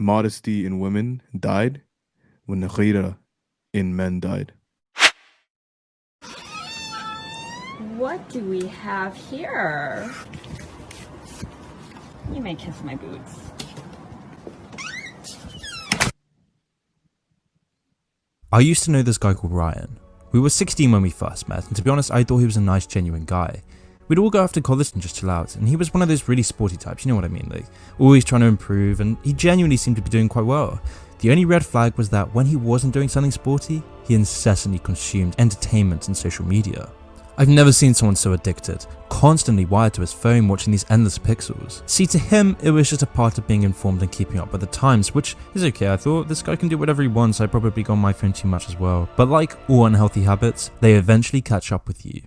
modesty in women died when the ghira in men died. What do we have here? You may kiss my boots. I used to know this guy called Ryan. We were 16 when we first met, and to be honest, I thought he was a nice, genuine guy. We'd all go after college and just chill out, and he was one of those really sporty types, you know what I mean, like always trying to improve, and he genuinely seemed to be doing quite well. The only red flag was that when he wasn't doing something sporty, he incessantly consumed entertainment and social media. I've never seen someone so addicted, constantly wired to his phone watching these endless pixels. See, to him, it was just a part of being informed and keeping up with the times, which is okay. I thought this guy can do whatever he wants. I probably go on my phone too much as well. But like all unhealthy habits, they eventually catch up with you.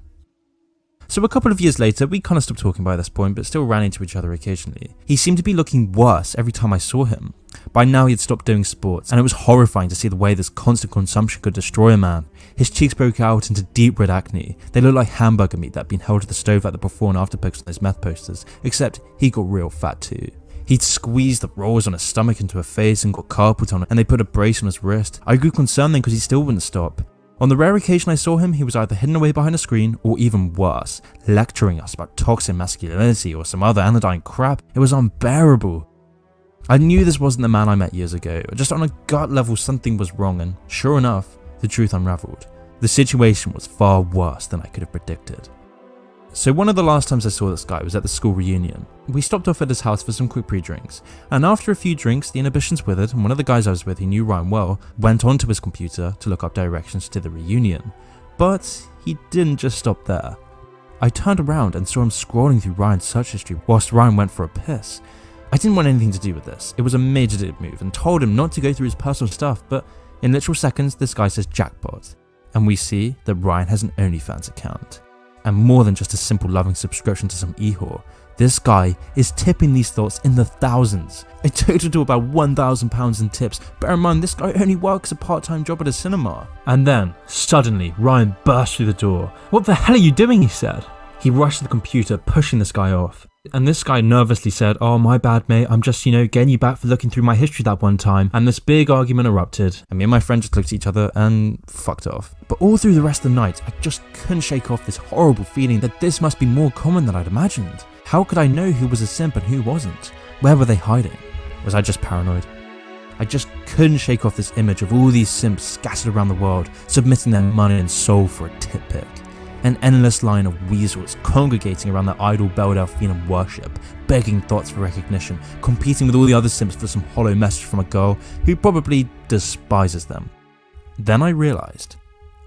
So a couple of years later, we kind of stopped talking by this point, but still ran into each other occasionally. He seemed to be looking worse every time I saw him. By now he had stopped doing sports, and it was horrifying to see the way this constant consumption could destroy a man. His cheeks broke out into deep red acne. They looked like hamburger meat that had been held to the stove like the before and after pics on those meth posters, except he got real fat too. He'd squeezed the rolls on his stomach into her face and got carpet on it, and they put a brace on his wrist. I grew concerned then because he still wouldn't stop. On the rare occasion I saw him, he was either hidden away behind a screen or even worse, lecturing us about toxic masculinity or some other anodyne crap. It was unbearable. I knew this wasn't the man I met years ago. Just on a gut level something was wrong, and sure enough, the truth unraveled. The situation was far worse than I could have predicted. So one of the last times I saw this guy was at the school reunion. We stopped off at his house for some quick pre-drinks, and after a few drinks the inhibitions withered, and one of the guys I was with, who knew Ryan well, went onto his computer to look up directions to the reunion. But he didn't just stop there. I turned around and saw him scrolling through Ryan's search history whilst Ryan went for a piss. I didn't want anything to do with this. It was a major dick move, and told him not to go through his personal stuff, but in literal seconds this guy says jackpot, and we see that Ryan has an OnlyFans account. And more than just a simple loving subscription to some e-whore, this guy is tipping these thoughts in the thousands. A total to about £1,000 in tips. Bear in mind, this guy only works a part-time job at a cinema. And then, suddenly, Ryan burst through the door. "What the hell are you doing?" he said. He rushed to the computer, pushing this guy off. And this guy nervously said, "Oh, my bad, mate. I'm just, getting you back for looking through my history that one time." And this big argument erupted, and me and my friend just looked at each other and fucked off. But all through the rest of the night, I just couldn't shake off this horrible feeling that this must be more common than I'd imagined. How could I know who was a simp and who wasn't? Where were they hiding? Was I just paranoid? I just couldn't shake off this image of all these simps scattered around the world, submitting their money and soul for a tit pic. An endless line of weasels congregating around their idol Beldelphine and worship, begging thoughts for recognition, competing with all the other simps for some hollow message from a girl who probably despises them. Then I realised,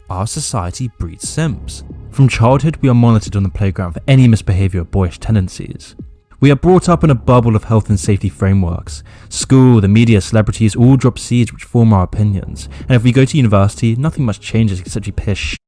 our society breeds simps. From childhood we are monitored on the playground for any misbehaviour or boyish tendencies. We are brought up in a bubble of health and safety frameworks. School, the media, celebrities all drop seeds which form our opinions, and if we go to university, nothing much changes except we pay shit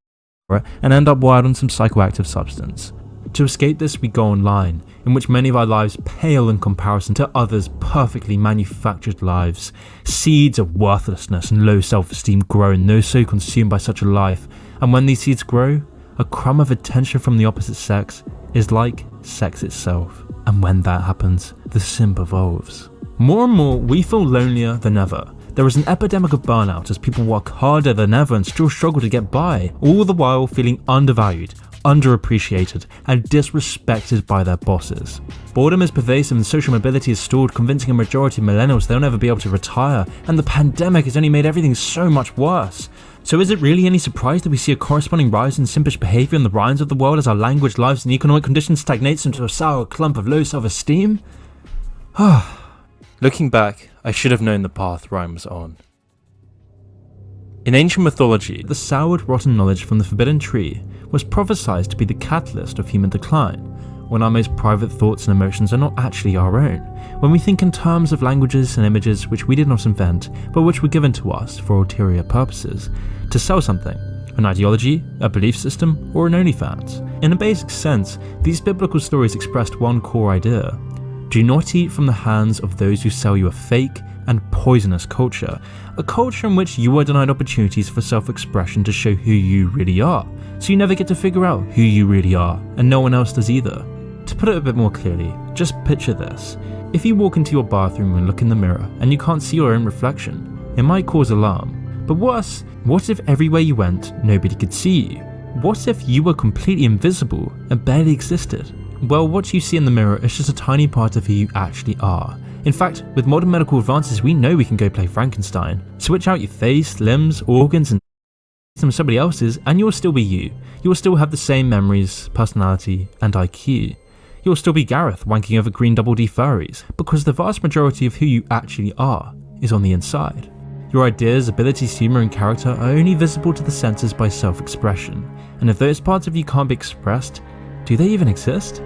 and end up wired on some psychoactive substance. To escape this, we go online, in which many of our lives pale in comparison to others' perfectly manufactured lives. Seeds of worthlessness and low self-esteem grow in those so consumed by such a life, and when these seeds grow, a crumb of attention from the opposite sex is like sex itself. And when that happens, the simp evolves. More and more, we feel lonelier than ever. There is an epidemic of burnout as people work harder than ever and still struggle to get by, all the while feeling undervalued, underappreciated, and disrespected by their bosses. Boredom is pervasive and social mobility is stalled, convincing a majority of millennials they'll never be able to retire, and the pandemic has only made everything so much worse. So is it really any surprise that we see a corresponding rise in simpish behaviour in the Ryans of the world as our language, lives and economic conditions stagnates into a sour clump of low self-esteem? Looking back, I should have known the path Ryan was on. In ancient mythology, the soured, rotten knowledge from the forbidden tree was prophesied to be the catalyst of human decline, when our most private thoughts and emotions are not actually our own, when we think in terms of languages and images which we did not invent, but which were given to us for ulterior purposes, to sell something, an ideology, a belief system, or an OnlyFans. In a basic sense, these biblical stories expressed one core idea: do not eat from the hands of those who sell you a fake and poisonous culture, a culture in which you are denied opportunities for self-expression to show who you really are, so you never get to figure out who you really are, and no one else does either. To put it a bit more clearly, just picture this. If you walk into your bathroom and look in the mirror and you can't see your own reflection, it might cause alarm. But worse, what if everywhere you went, nobody could see you? What if you were completely invisible and barely existed? Well, what you see in the mirror is just a tiny part of who you actually are. In fact, with modern medical advances, we know we can go play Frankenstein. Switch out your face, limbs, organs, and somebody else's, and you'll still be you. You'll still have the same memories, personality, and IQ. You'll still be Gareth wanking over green double D furries, because the vast majority of who you actually are is on the inside. Your ideas, abilities, humour, and character are only visible to the senses by self-expression, and if those parts of you can't be expressed, do they even exist?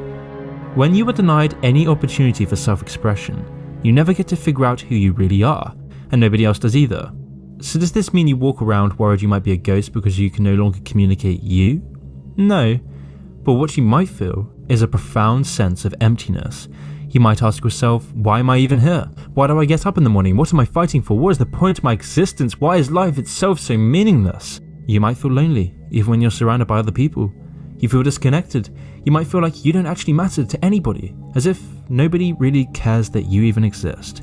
When you are denied any opportunity for self-expression, you never get to figure out who you really are, and nobody else does either. So does this mean you walk around worried you might be a ghost because you can no longer communicate you? No, but what you might feel is a profound sense of emptiness. You might ask yourself, why am I even here? Why do I get up in the morning? What am I fighting for? What is the point of my existence? Why is life itself so meaningless? You might feel lonely, even when you're surrounded by other people. You feel disconnected. You might feel like you don't actually matter to anybody, as if nobody really cares that you even exist.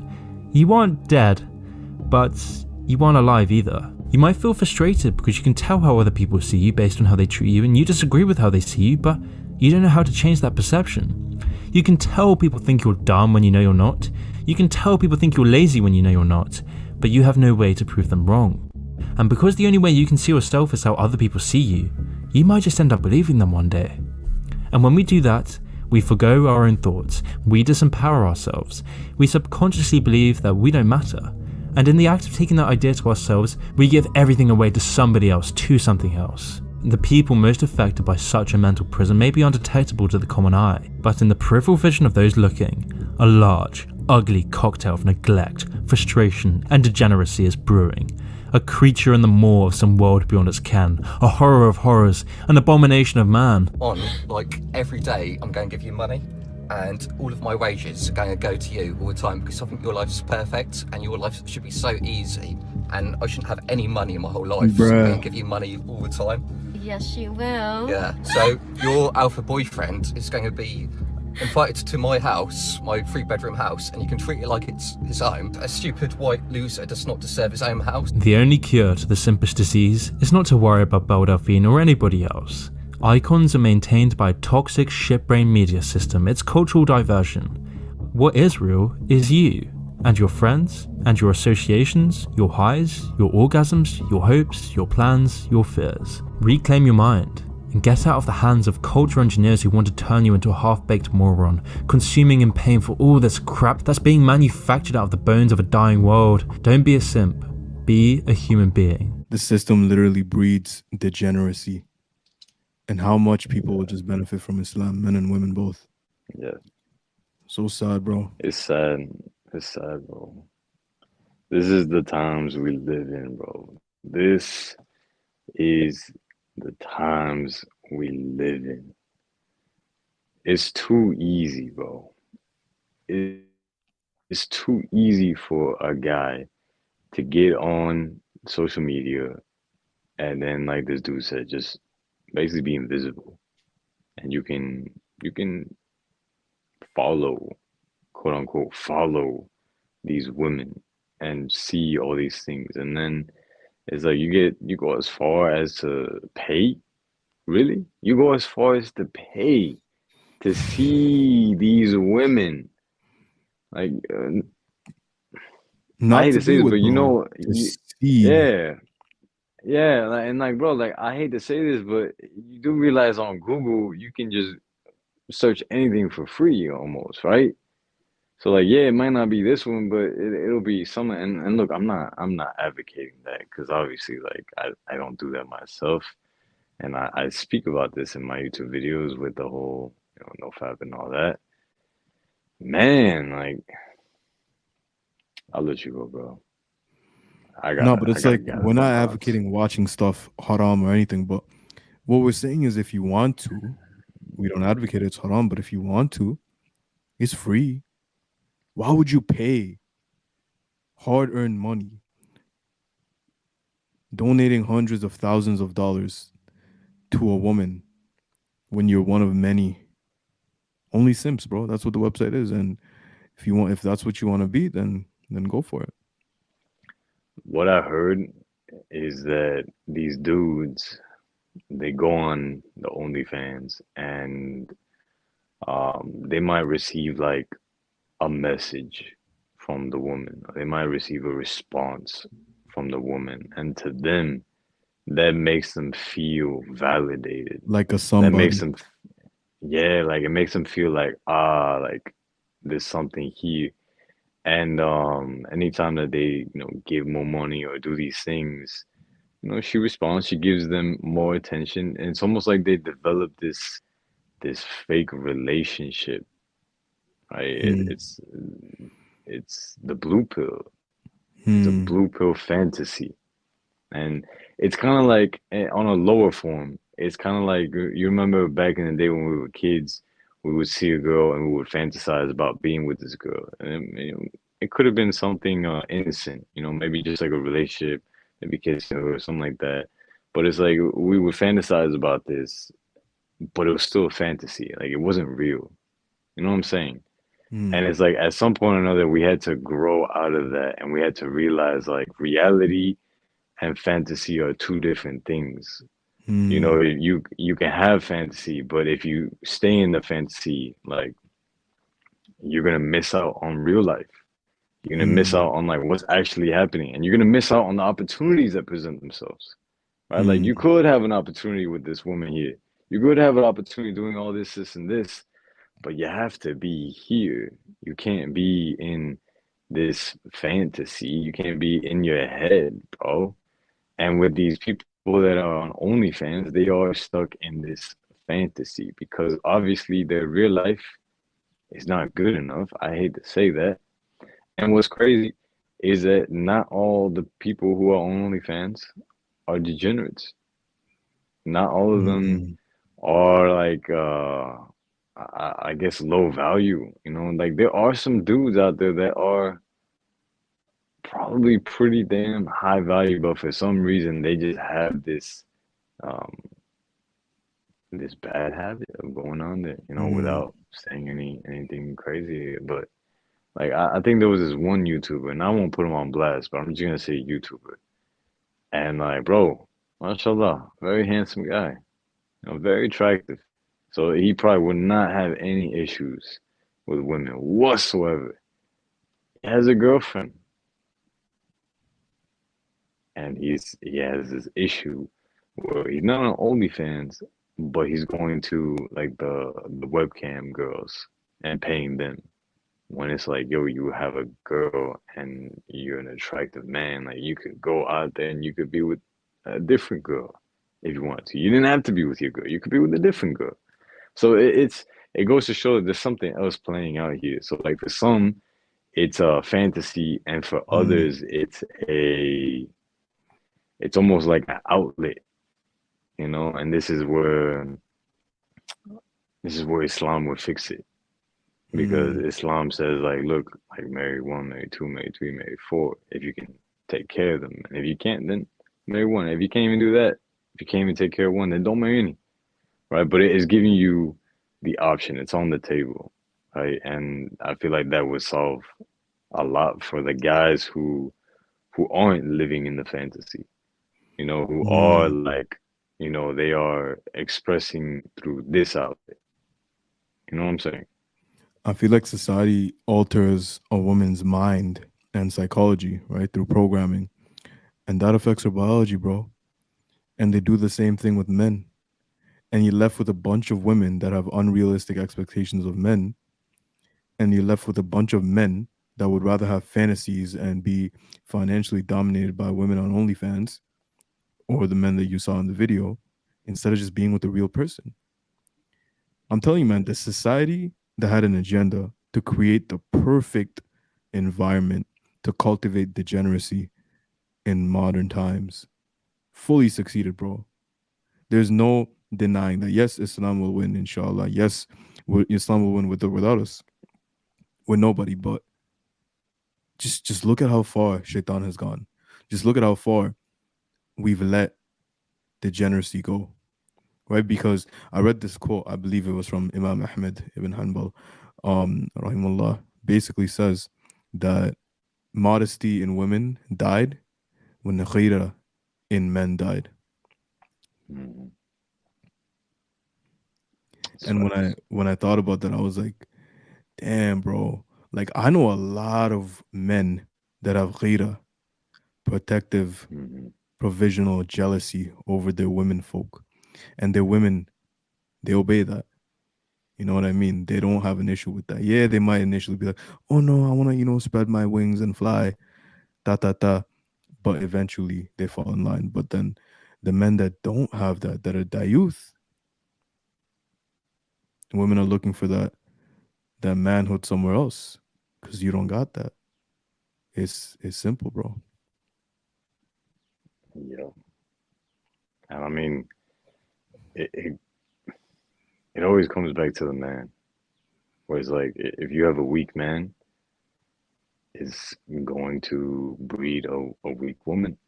You aren't dead, but you aren't alive either. You might feel frustrated because you can tell how other people see you based on how they treat you, and you disagree with how they see you, but you don't know how to change that perception. You can tell people think you're dumb when you know you're not. You can tell people think you're lazy when you know you're not, but you have no way to prove them wrong. And because the only way you can see yourself is how other people see you, you might just end up believing them one day. And when we do that, we forgo our own thoughts, we disempower ourselves, we subconsciously believe that we don't matter, and in the act of taking that idea to ourselves, we give everything away to somebody else, to something else. The people most affected by such a mental prison may be undetectable to the common eye, but in the peripheral vision of those looking, a large, ugly cocktail of neglect, frustration, and degeneracy is brewing. A creature in the maw of some world beyond its ken, a horror of horrors, an abomination of man. Like every day I'm going to give you money, and all of my wages are going to go to you all the time because I think your life is perfect and your life should be so easy, and I shouldn't have any money in my whole life. So I'm going to give you money all the time. Yes, you will. Yeah, so your alpha boyfriend is going to be invited to my house, my 3-bedroom house, and you can treat it like it's his home. A stupid white loser does not deserve his own house. The only cure to the simplest disease is not to worry about Belle Delphine or anybody else. Icons are maintained by a toxic shit-brain media system. It's cultural diversion. What is real is you, and your friends, and your associations, your highs, your orgasms, your hopes, your plans, your fears. Reclaim your mind, and get out of the hands of culture engineers who want to turn you into a half-baked moron, consuming in pain for all this crap that's being manufactured out of the bones of a dying world. Don't be a simp. Be a human being. The system literally breeds degeneracy. And how much people will just benefit from Islam, men and women both. Yeah. So sad, bro. It's sad. It's sad, bro. This is the times we live in, bro. This is the times we live in. It's too easy, bro. It's too easy for a guy to get on social media and then, like this dude said, just basically be invisible. And you can follow, quote unquote, follow these women and see all these things. And then it's like you go as far as to pay. Really? You go as far as to pay to see these women. Like, I Not hate to to say be this, with, but you bro. know, To see. yeah, yeah, and like, bro, like, I hate to say this, but you do realize on Google you can just search anything for free almost, right? So like, yeah, it might not be this one, but it'll be something. And look, I'm not advocating that because obviously, like, I don't do that myself. And I speak about this in my YouTube videos with the whole, no fap and all that. Man, like, I'll let you go, bro. No, but it's gotta like gather we're my not thoughts. advocating watching stuff haram or anything, but what we're saying is if you want to, we don't advocate it's haram, but if you want to, it's free. Why would you pay hard-earned money, donating hundreds of thousands of dollars to a woman when you're one of many Only simps, bro. That's what the website is. And if that's what you want to be, then go for it. What I heard is that these dudes they go on the OnlyFans and they might receive like a message from the woman. They might receive a response from the woman, and to them, that makes them feel validated. Like a That makes somebody. them, yeah, like it makes them feel like ah, like there's something here. And anytime that they, give more money or do these things, she responds. She gives them more attention, and it's almost like they develop this fake relationship, right? Hmm. It's the blue pill. It's a Hmm. blue pill fantasy. And it's kind of like on a lower form. It's kind of like you remember back in the day when we were kids, we would see a girl and we would fantasize about being with this girl. And it could have been something innocent, maybe just like a relationship, maybe kissing her or something like that. But it's like we would fantasize about this, but it was still a fantasy. Like it wasn't real. You know what I'm saying? And Hmm. it's like at some point or another, we had to grow out of that and we had to realize like reality and fantasy are two different things. Hmm. You can have fantasy, but if you stay in the fantasy, like you're gonna miss out on real life. You're gonna miss Hmm. out on like what's actually happening, and you're gonna miss out on the opportunities that present themselves. Right? Like you Hmm. could have an opportunity with this woman here. You could have an opportunity doing all this, and this, but you have to be here. You can't be in this fantasy. You can't be in your head, bro. And with these people that are on OnlyFans, they are stuck in this fantasy because obviously their real life is not good enough. I hate to say that. And what's crazy is that not all the people who are on OnlyFans are degenerates. Not all of them Hmm. are like I guess low value. Like there are some dudes out there that are probably pretty damn high value, but for some reason they just have um this bad habit of going on there, Hmm. without saying anything crazy. But like I think there was this one YouTuber, and I won't put him on blast, but I'm just gonna say YouTuber. And like, bro, mashallah, very handsome guy, very attractive. So he probably would not have any issues with women whatsoever. He has a girlfriend, and he has this issue where he's not on OnlyFans, but he's going to like the webcam girls and paying them. When it's like, yo, you have a girl and you're an attractive man, like you could go out there and you could be with a different girl if you want to. You didn't have to be with your girl. You could be with a different girl. So it goes to show that there's something else playing out here. So like for some, it's a fantasy, and for Hmm. others, it's almost like an outlet, and this is where Islam would fix it. Because Hmm. Islam says like, look, like marry one, marry two, marry three, marry four, if you can take care of them. And if you can't, then marry one. If you can't even do that, if you can't even take care of one, then don't marry any. Right? But it is giving you the option. It's on the table. Right? And I feel like that would solve a lot for the guys who aren't living in the fantasy, who are Hmm. like, they are expressing through this outlet. You know what I'm saying? I feel like society alters a woman's mind and psychology, right, through programming. And that affects her biology, bro. And they do the same thing with men. And you're left with a bunch of women that have unrealistic expectations of men. And you're left with a bunch of men that would rather have fantasies and be financially dominated by women on OnlyFans or the men that you saw in the video instead of just being with a real person. I'm telling you, man, the society that had an agenda to create the perfect environment to cultivate degeneracy in modern times fully succeeded, bro. There's no denying that. Yes, Islam will win, inshallah. Yes, Islam will win with or without us, with nobody. But just look at how far Shaitan has gone. Just look at how far we've let degeneracy go. right? Because I read this quote, I believe it was from Imam Ahmed ibn Hanbal, rahimullah, basically says that modesty in women died when the ghira in men died. Mm-hmm. That's And facts. when I thought about that, I was like, damn, bro. Like I know a lot of men that have ghira, protective, Mm-hmm. provisional jealousy over their women folk. And their women, they obey that. You know what I mean? They don't have an issue with that. Yeah, they might initially be like, oh no, I wanna, spread my wings and fly, ta ta ta. But eventually they fall in line. But then the men that don't have that, that are dayuth, women are looking for that manhood somewhere else. Cause you don't got that. It's simple, bro. Yeah. And I mean, it, it it always comes back to the man. Where it's like, if you have a weak man, it's going to breed a weak woman.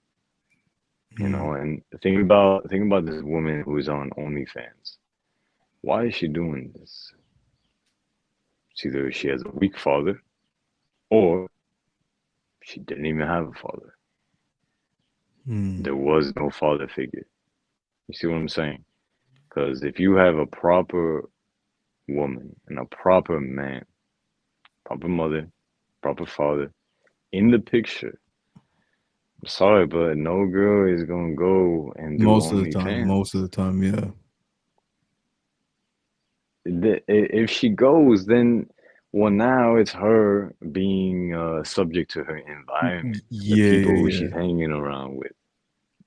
You Mm, know, and think about this woman who is on OnlyFans. Why is she doing this? It's either she has a weak father or she didn't even have a father. mm, There was no father figure. You see what I'm saying? Because if you have a proper woman and a proper man, proper mother, proper father in the picture, I'm sorry, but no girl is gonna go and do OnlyFans. most of the time, yeah. If she goes, then well, now it's her being subject to her environment, the Yeah, people yeah, who yeah. she's hanging around with,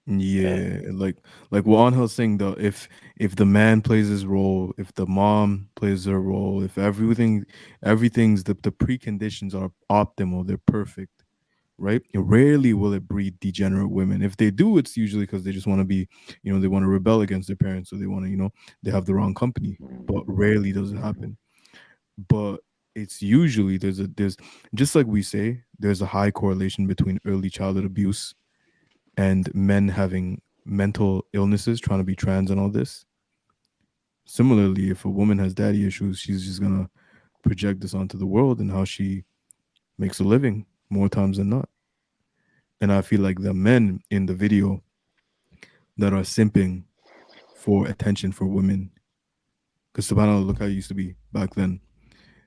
Yeah, and like what Anghels saying though, if the man plays his role, if the mom plays her role, if everything's the preconditions are optimal, they're perfect, right? Rarely will it breed degenerate women. If they do, it's usually because they just want to be, they want to rebel against their parents, so they want to, they have the wrong company. But Mhm, rarely does it mhm, happen. But it's usually there's just like we say, there's a high correlation between early childhood abuse and men having mental illnesses, trying to be trans and all this. Similarly, if a woman has daddy issues, she's just gonna project this onto the world and how she makes a living more times than not. And I feel like the men in the video that are simping for attention for women, because subhanAllah, look how it used to be back then.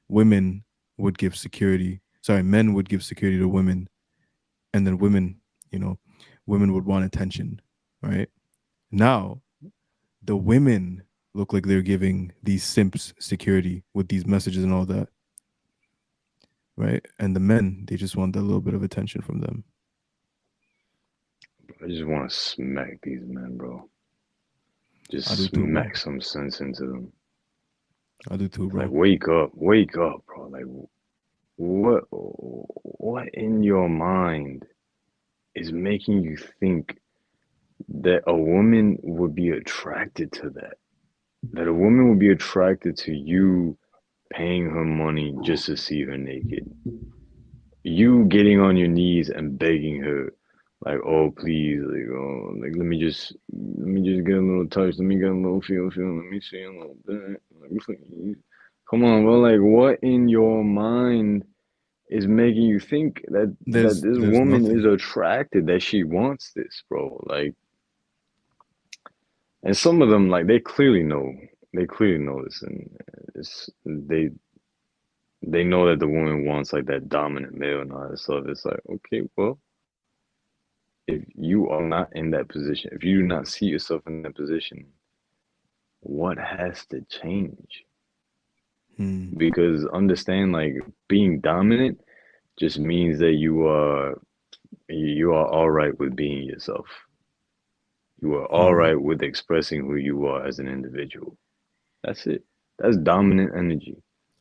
Women would give security. Sorry, men would give security to women, and then women, you know, women would want attention, right? Now the women look like they're giving these simps security with these messages and all that, right? And the men, they just want that little bit of attention from them. I just want to smack these men, bro. I Just do too, bro. smack some sense into them. I do too, Like, bro. wake up, bro. Like, what in your mind is making you think that a woman would be attracted to that? That a woman would be attracted to you paying her money just to see her naked. You getting on your knees and begging her, like, oh please, like, oh, like let me just get a little touch, let me get a little feel, let me see a little bit. Like, please. Come on, bro. Like, what in your mind is making you think that this There's woman is nothing. attracted, that she wants this, bro? Like, and some of them, like, they clearly know this, and they know that the woman wants like that dominant male and all that stuff. It's like, okay, well, if you are not in that position, if you do not see yourself in that position, what has to change? Hmm. Because understand, like, being dominant just means that you are all right with being yourself. You are all Hmm. right with expressing who you are as an individual. That's it. That's dominant energy.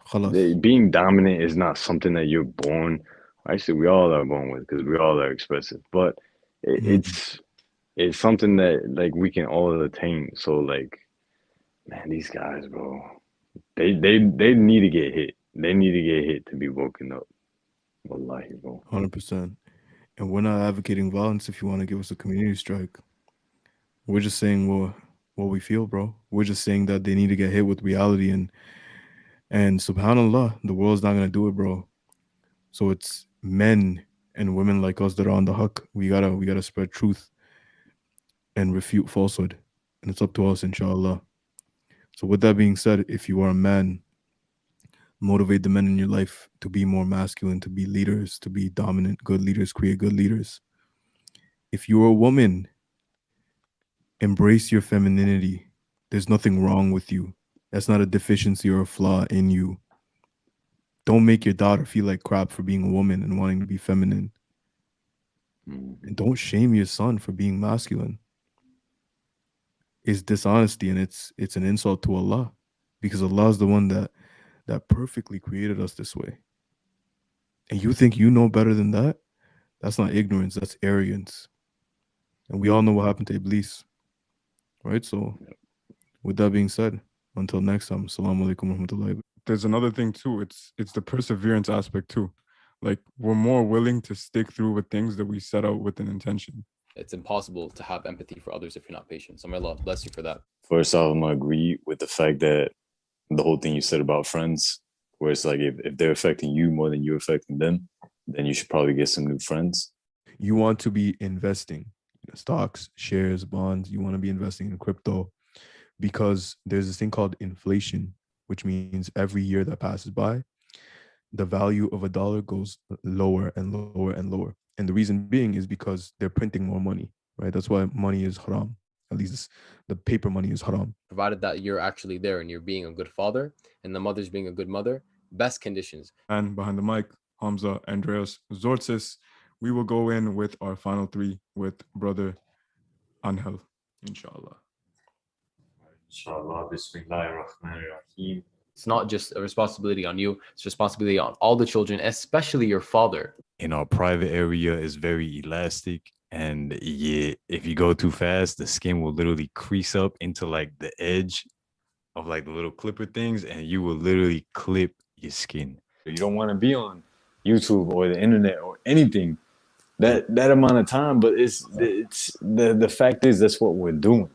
خلاص. Being dominant is not something that you're born. Actually, we all are born with because we all are expressive. But it, Hmm. it's it's something that like we can all attain. So like, man, these guys, bro, they need to get hit. They need to get hit to be woken up. Wallahi, bro. 100%. And we're not advocating violence if you want to give us a community strike. We're just saying what we feel, bro. We're just saying that they need to get hit with reality, and subhanallah, the world's not gonna do it, bro. So it's men and women like us that are on the huck. We gotta spread truth and refute falsehood. And it's up to us, inshallah. So with that being said, if you are a man, motivate the men in your life to be more masculine, to be leaders, to be dominant, good leaders, create good leaders. If you're a woman, embrace your femininity. There's nothing wrong with you. That's not a deficiency or a flaw in you. Don't make your daughter feel like crap for being a woman and wanting to be feminine. And don't shame your son for being masculine. It's dishonesty and it's an insult to Allah, because Allah is the one that perfectly created us this way. And you think you know better than that? That's not ignorance, that's arrogance. And we all know what happened to Iblis, right? So with that being said, until next time, assalamu alaikum warahmatullahi. There's another thing too. It's the perseverance aspect too. Like, we're more willing to stick through with things that we set out with an intention. It's impossible to have empathy for others if you're not patient. So may Allah bless you for that. First off, I'm gonna agree with the fact that the whole thing you said about friends, where it's like if they're affecting you more than you're affecting them, then you should probably get some new friends. You want to be investing in stocks, shares, bonds. You want to be investing in crypto, because there's this thing called inflation, which means every year that passes by, the value of a dollar goes lower and lower and lower. And the reason being is because they're printing more money, right? That's why money is haram. At least the paper money is haram. Provided that you're actually there and you're being a good father and the mother's being a good mother, best conditions. And behind the mic, Hamza, Andreas, Zortsis, we will go in with our final three with brother Anghel, inshallah. Inshallah, Bismillahirrahmanirrahim. It's not just a responsibility on you, it's responsibility on all the children, especially your father. In our private area is very elastic, and yeah, if you go too fast, the skin will literally crease up into like the edge of like the little clipper things, and you will literally clip your skin. You don't want to be on YouTube or the internet or anything that amount of time, but it's the fact is that's what we're doing.